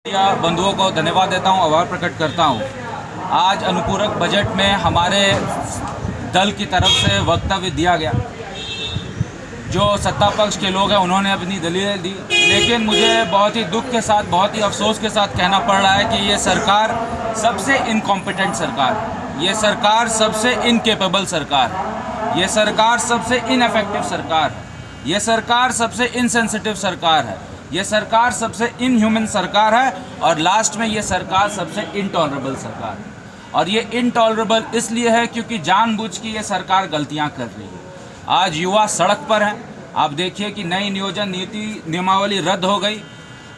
बंधुओं को धन्यवाद देता हूं, आभार प्रकट करता हूं। आज अनुपूरक बजट में हमारे दल की तरफ से वक्तव्य दिया गया। जो सत्ता पक्ष के लोग हैं उन्होंने अपनी दलीलें दी, लेकिन मुझे बहुत ही दुख के साथ, बहुत ही अफसोस के साथ कहना पड़ रहा है कि ये सरकार सबसे इनकॉम्पिटेंट सरकार है, ये सरकार सबसे इनकेपेबल सरकार है, ये सरकार सबसे इनएफेक्टिव सरकार है, ये सरकार सबसे इनसेंसिटिव सरकार है, ये सरकार सबसे इनह्यूमन सरकार है और लास्ट में ये सरकार सबसे इनटॉलरेबल सरकार है। और ये इनटॉलरेबल इसलिए है क्योंकि जानबूझ के ये सरकार गलतियां कर रही है। आज युवा सड़क पर हैं। आप देखिए कि नई नियोजन नीति नियमावली रद्द हो गई।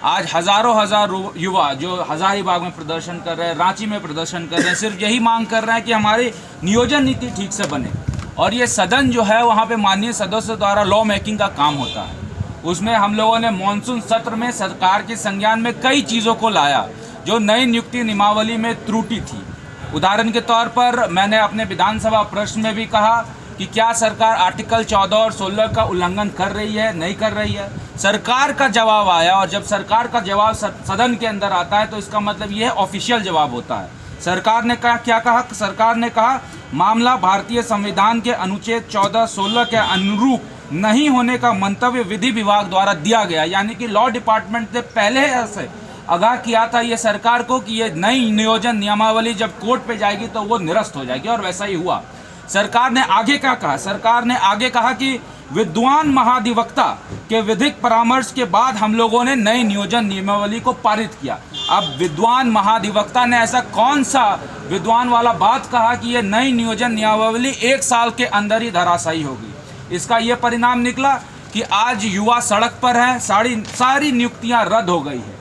आज हज़ारों युवा जो हज़ारीबाग में प्रदर्शन कर रहे हैं, रांची में प्रदर्शन कर रहे हैं, सिर्फ यही मांग कर रहे हैं कि हमारी नियोजन नीति ठीक से बने। और ये सदन जो है वहाँ पे माननीय सदस्यों द्वारा लॉ मेकिंग का काम होता है। उसमें हम लोगों ने मॉनसून सत्र में सरकार के संज्ञान में कई चीज़ों को लाया जो नई नियुक्ति नियमावली में त्रुटि थी। उदाहरण के तौर पर मैंने अपने विधानसभा प्रश्न में भी कहा कि क्या सरकार आर्टिकल 14 और 16 का उल्लंघन कर रही है, नहीं कर रही है। सरकार का जवाब आया और जब सरकार का जवाब सदन के अंदर आता है तो इसका मतलब यह ऑफिशियल जवाब होता है। सरकार ने कहा, क्या कहा? सरकार ने कहा मामला भारतीय संविधान के अनुच्छेद 14-16 के अनुरूप नहीं होने का मंतव्य विधि विभाग द्वारा दिया गया। यानी कि लॉ डिपार्टमेंट ने पहले से आगाह किया था ये सरकार को कि ये नई नियोजन नियमावली जब कोर्ट पे जाएगी तो वो निरस्त हो जाएगी, और वैसा ही हुआ। सरकार ने आगे क्या कहा? सरकार ने आगे कहा कि विद्वान महाधिवक्ता के विधिक परामर्श के बाद हम लोगों ने नई नियोजन नियमावली को पारित किया। अब विद्वान महाधिवक्ता ने ऐसा कौन सा विद्वान वाला बात कहा कि ये नई नियोजन नियमावली 1 साल के अंदर ही धराशायी होगी? इसका ये परिणाम निकला कि आज युवा सड़क पर हैं, सारी नियुक्तियां रद्द हो गई है।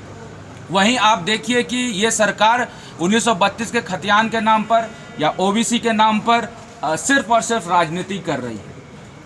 वहीं आप देखिए कि ये सरकार 1932 के खतियान के नाम पर या ओबीसी के नाम पर सिर्फ और सिर्फ राजनीति कर रही है।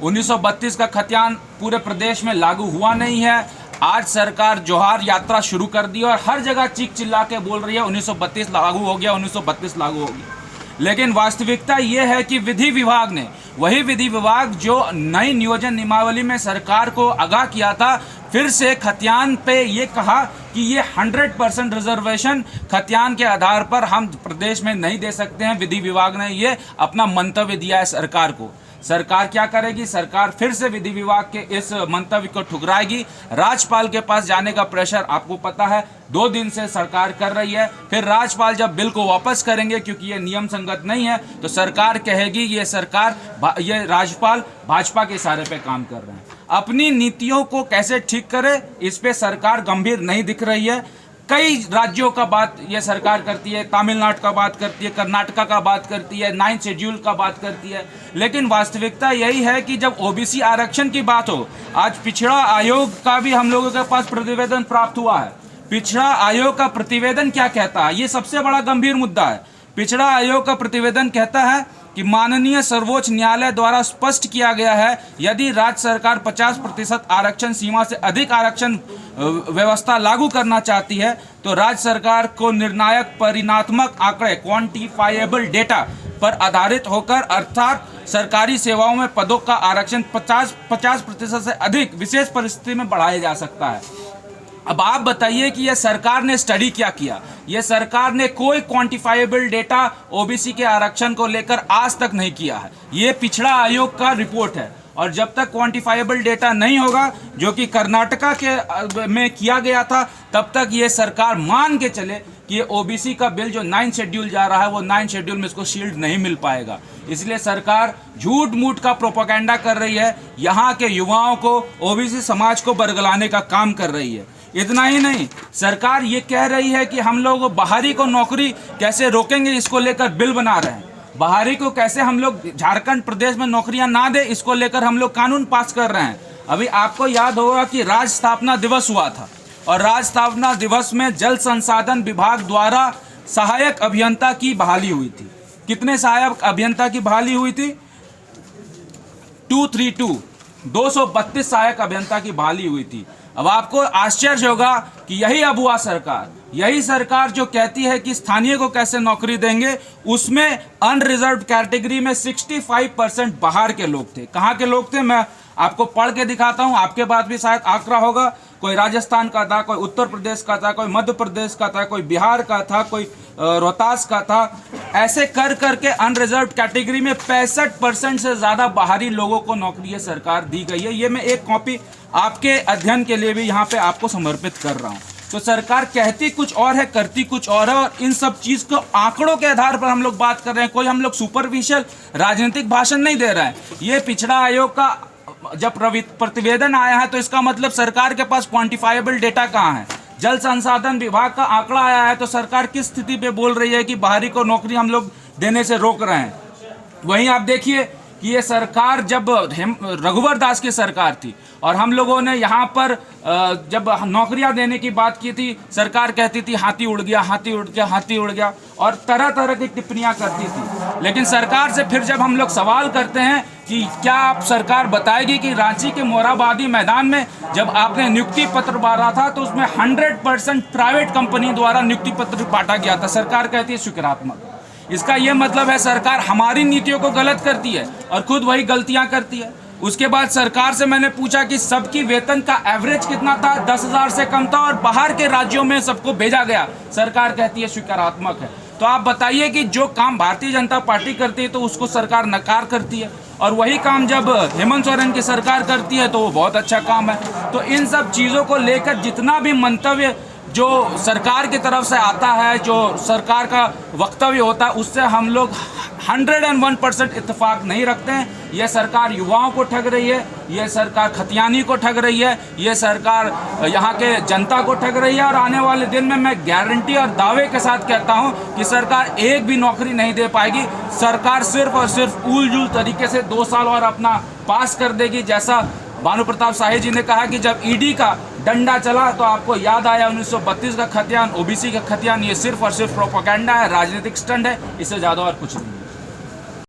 1932 का खतियान पूरे प्रदेश में लागू हुआ नहीं है। आज सरकार जोहार यात्रा शुरू कर दी और हर जगह चीख चिल्ला के बोल रही है 1932 लागू हो गया, 1932 लागू हो गया। लेकिन वास्तविकता ये है कि विधि विभाग ने, वही विधि विभाग जो नई नियोजन नियमावली में सरकार को आगाह किया था, फिर से खतियान पे ये कहा कि ये 100% रिजर्वेशन खतियान के आधार पर हम प्रदेश में नहीं दे सकते हैं। विधि विभाग ने ये अपना मंतव्य दिया है सरकार को। सरकार क्या करेगी? सरकार फिर से विधि विभाग के इस मंतव्य को ठुकराएगी। राज्यपाल के पास जाने का प्रेशर आपको पता है 2 दिन से सरकार कर रही है। फिर राज्यपाल जब बिल को वापस करेंगे क्योंकि ये नियम संगत नहीं है, तो सरकार कहेगी ये राज्यपाल भाजपा के इशारे पे काम कर रहे हैं। अपनी नीतियों को कैसे ठीक करे, इस पे सरकार गंभीर नहीं दिख रही है। कई राज्यों का बात ये सरकार करती है, तमिलनाडु का बात करती है, कर्नाटका का बात करती है, 9 शेड्यूल का बात करती है, लेकिन वास्तविकता यही है कि जब ओबीसी आरक्षण की बात हो, आज पिछड़ा आयोग का भी हम लोगों के पास प्रतिवेदन प्राप्त हुआ है। पिछड़ा आयोग का प्रतिवेदन क्या कहता है? ये सबसे बड़ा गंभीर मुद्दा है। पिछड़ा आयोग का प्रतिवेदन कहता है कि माननीय सर्वोच्च न्यायालय द्वारा स्पष्ट किया गया है, यदि राज्य सरकार 50% आरक्षण सीमा से अधिक आरक्षण व्यवस्था लागू करना चाहती है तो राज्य सरकार को निर्णायक परिणात्मक आंकड़े क्वांटिफाइएबल डेटा पर आधारित होकर, अर्थात सरकारी सेवाओं में पदों का आरक्षण 50% से अधिक विशेष परिस्थिति में बढ़ाया जा सकता है। अब आप बताइए कि यह सरकार ने स्टडी क्या किया? यह सरकार ने कोई क्वांटिफाइबल डेटा ओबीसी के आरक्षण को लेकर आज तक नहीं किया है। ये पिछड़ा आयोग का रिपोर्ट है, और जब तक क्वांटिफाइबल डेटा नहीं होगा, जो कि कर्नाटका के में किया गया था, तब तक ये सरकार मान के चले कि ये ओबीसी का बिल जो 9 शेड्यूल जा रहा है वो 9 शेड्यूल में इसको शील्ड नहीं मिल पाएगा। इसलिए सरकार झूठ मूठ का प्रोपेगेंडा कर रही है, यहाँ के युवाओं को, ओबीसी समाज को बरगलाने का काम कर रही है। इतना ही नहीं, सरकार ये कह रही है कि हम लोग बाहरी को नौकरी कैसे रोकेंगे, इसको लेकर बिल बना रहे हैं। बाहरी को कैसे हम लोग झारखंड प्रदेश में नौकरियां ना दे, इसको लेकर हम लोग कानून पास कर रहे हैं। अभी आपको याद होगा कि राज्य स्थापना दिवस हुआ था, और राज्य स्थापना दिवस में जल संसाधन विभाग द्वारा सहायक अभियंता की बहाली हुई थी। कितने सहायक अभियंता की बहाली हुई थी? 232 सहायक अभियंता की बहाली हुई थी। अब आपको आश्चर्य होगा कि यही अब हुआ सरकार, यही सरकार जो कहती है कि स्थानीय को कैसे नौकरी देंगे, उसमें अनरिजर्व्ड कैटेगरी में 65% बाहर के लोग थे। कहाँ के लोग थे? मैं आपको पढ़ के दिखाता हूँ, आपके पास भी शायद आंकड़ा होगा। कोई राजस्थान का था, कोई उत्तर प्रदेश का था, कोई मध्य प्रदेश का था, कोई बिहार का था, कोई रोहतास का था। ऐसे कर करके अनरिजर्व कैटेगरी में 65% से ज़्यादा बाहरी लोगों को नौकरी ये सरकार दी गई है। ये मैं एक कॉपी आपके अध्ययन के लिए भी यहाँ पे आपको समर्पित कर रहा हूँ। तो सरकार कहती कुछ और है, करती कुछ और है, और इन सब चीज़ को आंकड़ों के आधार पर हम लोग बात कर रहे हैं। कोई हम लोग सुपरफिशियल राजनीतिक भाषण नहीं दे रहे हैं। ये पिछड़ा आयोग का जब प्रतिवेदन आया है तो इसका मतलब सरकार के पास क्वांटिफाइबल डेटा कहाँ है। जल संसाधन विभाग का आंकड़ा आया है तो सरकार किस स्थिति पे बोल रही है कि बाहरी को नौकरी हम लोग देने से रोक रहे हैं। वहीं आप देखिए कि ये सरकार जब रघुवर दास की सरकार थी और हम लोगों ने यहाँ पर जब नौकरियाँ देने की बात की थी, सरकार कहती थी हाथी उड़ गया, हाथी उड़ गया, हाथी उड़ गया, और तरह तरह की टिप्पणियाँ करती थी। लेकिन सरकार से फिर जब हम लोग सवाल करते हैं कि क्या आप सरकार बताएगी कि रांची के मोरहाबादी मैदान में जब आपने नियुक्ति पत्र बांटा था तो उसमें 100% प्राइवेट कंपनी द्वारा नियुक्ति पत्र बांटा गया था, सरकार कहती है स्वीकारात्मक। इसका यह मतलब है सरकार हमारी नीतियों को गलत करती है और खुद वही गलतियां करती है। उसके बाद सरकार से मैंने पूछा कि सबकी वेतन का एवरेज कितना था, 10,000 से कम था और बाहर के राज्यों में सबको भेजा गया, सरकार कहती है स्वीकारात्मक है। तो आप बताइए कि जो काम भारतीय जनता पार्टी करती है तो उसको सरकार नकार करती है, और वही काम जब हेमंत सोरेन की सरकार करती है तो वो बहुत अच्छा काम है। तो इन सब चीज़ों को लेकर जितना भी मंतव्य जो सरकार की तरफ से आता है, जो सरकार का वक्तव्य होता है, उससे हम लोग 101% इत्तेफाक नहीं रखते हैं। ये सरकार युवाओं को ठग रही है, ये सरकार खतियानी को ठग रही है, ये सरकार यहाँ के जनता को ठग रही है। और आने वाले दिन में मैं गारंटी और दावे के साथ कहता हूँ कि सरकार एक भी नौकरी नहीं दे पाएगी। सरकार सिर्फ और सिर्फ उलझुल तरीके से 2 साल और अपना पास कर देगी। जैसा भानु प्रताप शाही जी ने कहा कि जब ईडी का डंडा चला तो आपको याद आया 1932 का खतियान, ओबीसी का खतियान। ये सिर्फ और सिर्फ प्रोपेगेंडा है, राजनीतिक स्टंट है, इससे ज़्यादा और कुछ नहीं।